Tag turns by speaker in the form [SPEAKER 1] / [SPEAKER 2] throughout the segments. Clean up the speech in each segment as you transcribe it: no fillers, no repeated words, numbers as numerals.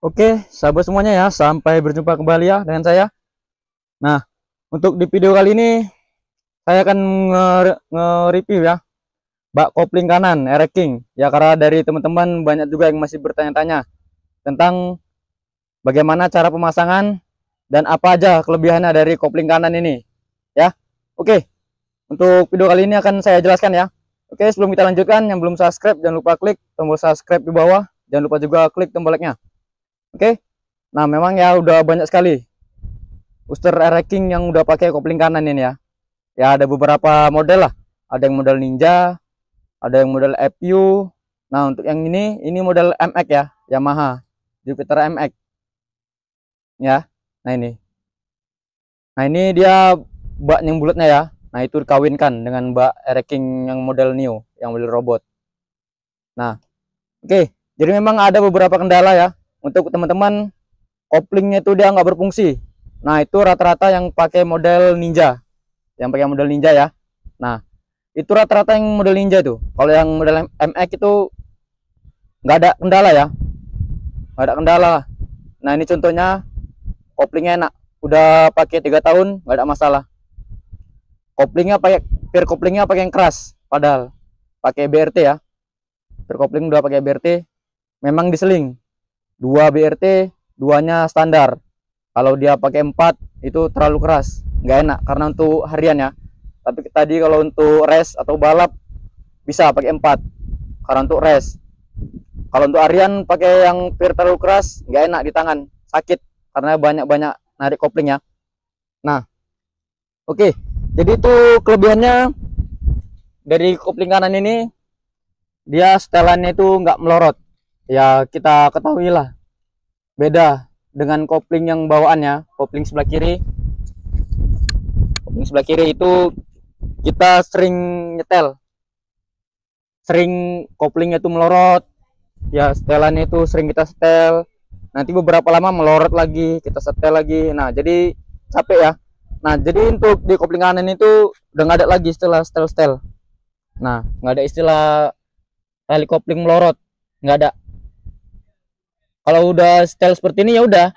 [SPEAKER 1] Oke, sahabat semuanya ya, sampai berjumpa kembali ya dengan saya. Nah, untuk di video kali ini saya akan nge-review ya, bak kopling kanan Erek King. Ya, karena dari teman-teman banyak juga yang masih bertanya-tanya tentang bagaimana cara pemasangan dan apa aja kelebihannya dari kopling kanan ini. Ya, oke. Untuk video kali ini akan saya jelaskan ya. Oke, sebelum kita lanjutkan, yang belum subscribe jangan lupa klik tombol subscribe di bawah. Jangan lupa juga klik tombol like-nya. Oke. Nah, memang ya udah banyak sekali Uster Erek King yang udah pakai kopling kanan ini ya. Ya ada beberapa model lah. Ada yang model Ninja, ada yang model FU. Nah, untuk yang ini model MX ya, Yamaha Jupiter MX ya. Nah, ini. Nah, ini dia bak yang bulatnya ya. Nah, itu dikawinkan dengan bak Erek King yang model Neo, yang model robot. Nah, oke. Jadi memang ada beberapa kendala ya. Untuk teman-teman, koplingnya itu dia nggak berfungsi. Nah, itu rata-rata yang pakai model Ninja. Yang pakai model Ninja ya. Nah, itu rata-rata yang model Ninja tuh. Kalau yang model MX itu nggak ada kendala ya, nggak ada kendala. Nah, ini contohnya koplingnya enak, udah pakai 3 tahun nggak ada masalah. Koplingnya pakai pir, koplingnya pakai yang keras, padahal pakai BRT ya. Pir kopling udah pakai BRT, memang diseling 2 BRT, duanya standar. Kalau dia pakai 4 itu terlalu keras, nggak enak karena untuk harian ya. Tapi tadi kalau untuk race atau balap bisa pakai 4 karena untuk race. Kalau untuk harian pakai yang pir terlalu keras nggak enak di tangan, sakit karena banyak-banyak narik kopling ya. Nah, oke. Jadi itu kelebihannya dari kopling kanan ini, dia setelannya itu nggak melorot. Ya kita ketahui lah, beda dengan kopling yang bawaannya, kopling sebelah kiri. Kopling sebelah kiri itu kita sering nyetel, sering koplingnya itu melorot. Ya setelannya itu sering kita setel, nanti beberapa lama melorot lagi, kita setel lagi. Nah, jadi capek ya. Nah, jadi untuk di kopling kanan itu udah nggak ada lagi istilah setel-setel. Nah, nggak ada istilah tali kopling melorot, nggak ada. Kalau udah setel seperti ini ya udah,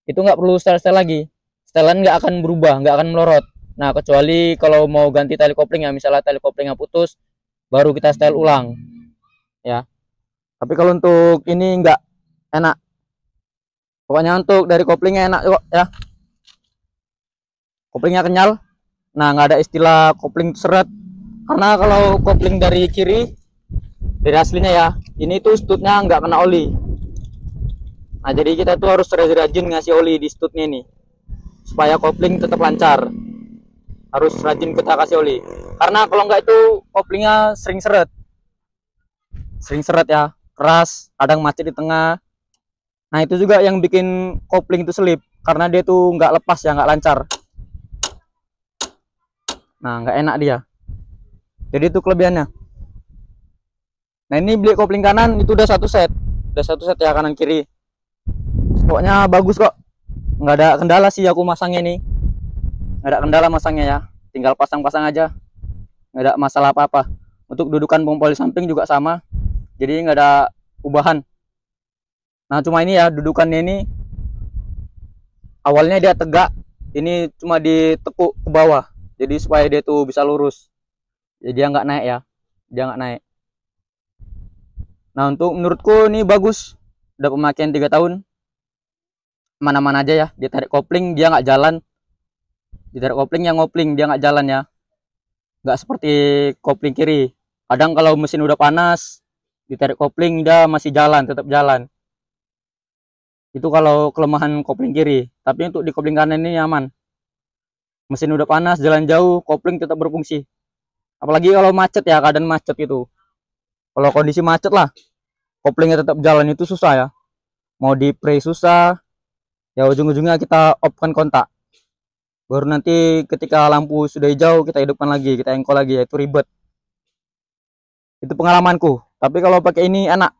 [SPEAKER 1] itu nggak perlu setel-setel lagi. Setelan nggak akan berubah, nggak akan melorot. Nah, kecuali kalau mau ganti tali kopling ya, misalnya tali koplingnya putus, baru kita setel ulang ya. Tapi kalau untuk ini nggak enak. Pokoknya untuk dari koplingnya enak kok ya. Koplingnya kenyal. Nah, nggak ada istilah kopling seret. Karena kalau kopling dari kiri, dari aslinya ya, ini tuh stutnya nggak kena oli. Nah, jadi kita tuh harus rajin ngasih oli di stutnya ini, supaya kopling tetap lancar. Harus rajin kita kasih oli. Karena kalau nggak itu koplingnya sering seret ya, keras, kadang macet di tengah. Nah, itu juga yang bikin kopling itu selip, karena dia tuh nggak lepas ya, nggak lancar. Nah, nggak enak dia. Jadi itu kelebihannya. Nah, ini beli kopling kanan itu udah satu set ya, kanan kiri. Pokoknya bagus kok, nggak ada kendala sih aku masangnya ini, nggak ada kendala masangnya ya, tinggal pasang-pasang aja, nggak ada masalah apa-apa. Untuk dudukan pompol di samping juga sama, jadi nggak ada ubahan. Nah, cuma ini ya, dudukannya ini awalnya dia tegak, ini cuma ditekuk ke bawah, jadi supaya dia tuh bisa lurus, jadi dia nggak naik ya, dia nggak naik. Nah, untuk menurutku ini bagus, udah pemakaian 3 tahun, mana-mana aja ya. Ditarik kopling dia nggak jalan, ditarik kopling yang ngopling dia nggak jalan ya, nggak seperti kopling kiri. Kadang kalau mesin udah panas, ditarik kopling dia masih jalan, tetap jalan. Itu kalau kelemahan kopling kiri. Tapi untuk di kopling kanan ini aman, mesin udah panas, jalan jauh, kopling tetap berfungsi. Apalagi kalau macet ya, keadaan macet itu, kalau kondisi macet lah, koplingnya tetap jalan itu susah ya, mau di pre susah ya. Ujung-ujungnya kita off kan kontak, baru nanti ketika lampu sudah hijau kita hidupkan lagi, kita engkol lagi, itu ribet. Itu pengalamanku. Tapi kalau pakai ini enak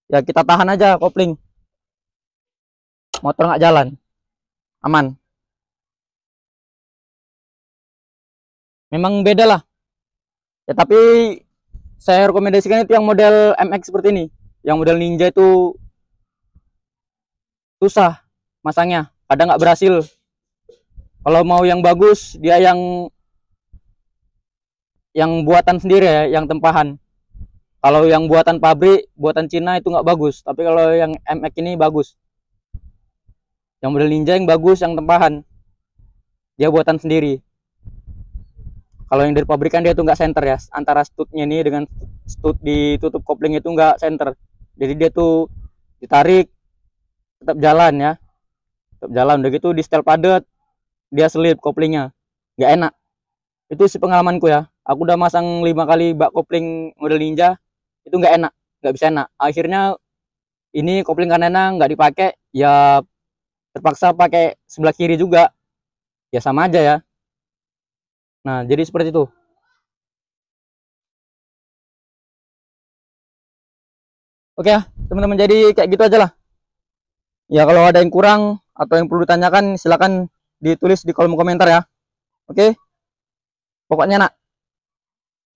[SPEAKER 1] ya, kita tahan aja kopling, motor nggak jalan, aman. Memang beda lah ya, tapi saya rekomendasikan itu yang model MX seperti ini. Yang model Ninja itu susah masangnya, kadang nggak berhasil. Kalau mau yang bagus dia yang buatan sendiri ya, yang tempahan. Kalau yang buatan pabrik, buatan Cina itu nggak bagus. Tapi kalau yang MX ini bagus. Yang model Ninja yang bagus, yang tempahan. Dia buatan sendiri. Kalau yang dari pabrikan dia tuh nggak center ya. Antara studnya ini dengan stud ditutup kopling itu nggak center. Jadi dia tuh ditarik, tetap jalan ya. Tetap jalan. Udah gitu di setel padet, dia selip koplingnya. Nggak enak. Itu sih pengalamanku ya. Aku udah masang 5 kali bak kopling model Ninja. Itu nggak enak. Nggak bisa enak. Akhirnya ini kopling kanannya nggak dipakai. Ya terpaksa pakai sebelah kiri juga. Ya sama aja ya. Nah, jadi seperti itu. Oke ya, teman-teman, jadi kayak gitu aja lah. Ya kalau ada yang kurang atau yang perlu ditanyakan, silakan ditulis di kolom komentar ya. Oke, pokoknya nak,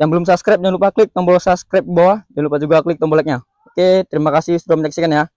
[SPEAKER 1] yang belum subscribe jangan lupa klik tombol subscribe di bawah. Jangan lupa juga klik tombol like-nya. Oke, terima kasih sudah menyaksikan ya.